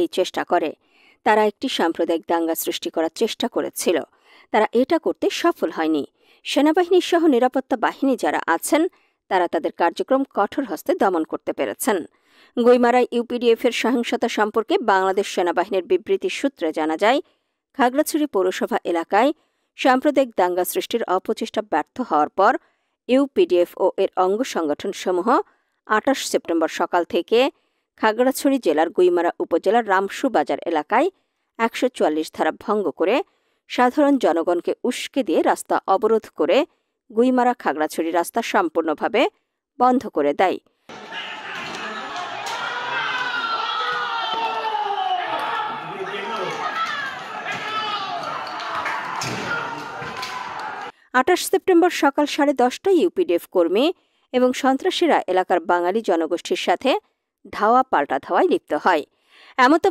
এই চেষ্টা করে। তারা একটি সাম্প্রদায়িক দাঙ্গা সৃষ্টি করার চেষ্টা করেছিল। তারা এটা করতে সফল হয়নি। সেনাবাহিনী সহ নিরাপত্তা বাহিনী যারা আছেন তারা তাদের কার্যক্রম কঠোর হস্তে দমন করতে পেরেছেন। গুইমারায় ইউপিডিএফের সহিংসতা সম্পর্কে বাংলাদেশ সেনাবাহিনীর বিবৃতি সূত্রে জানা যায়, খাগড়াছড়ি পৌরসভা এলাকায় সাম্প্রদায়িক দাঙ্গা সৃষ্টির অপচেষ্টা ব্যর্থ হওয়ার পর ইউপিডিএফ ও এর অঙ্গ সংগঠনসমূহ ২৮ সেপ্টেম্বর সকাল থেকে খাগড়াছড়ি জেলার গুইমারা উপজেলার রামসু বাজার এলাকায় ১৪৪ ধারা ভঙ্গ করে সাধারণ জনগণকে উস্কে দিয়ে রাস্তা অবরোধ করে গুইমারা খাগড়াছড়ি রাস্তা সম্পূর্ণভাবে বন্ধ করে দেয়। ২৮ সেপ্টেম্বর সকাল 10:30টায় ইউপিডিএফ কর্মী এবং সন্ত্রাসীরা এলাকার বাঙালি জনগোষ্ঠীর সাথে ধাওয়া পাল্টা ধাওয়ায় লিপ্ত হয়। এমত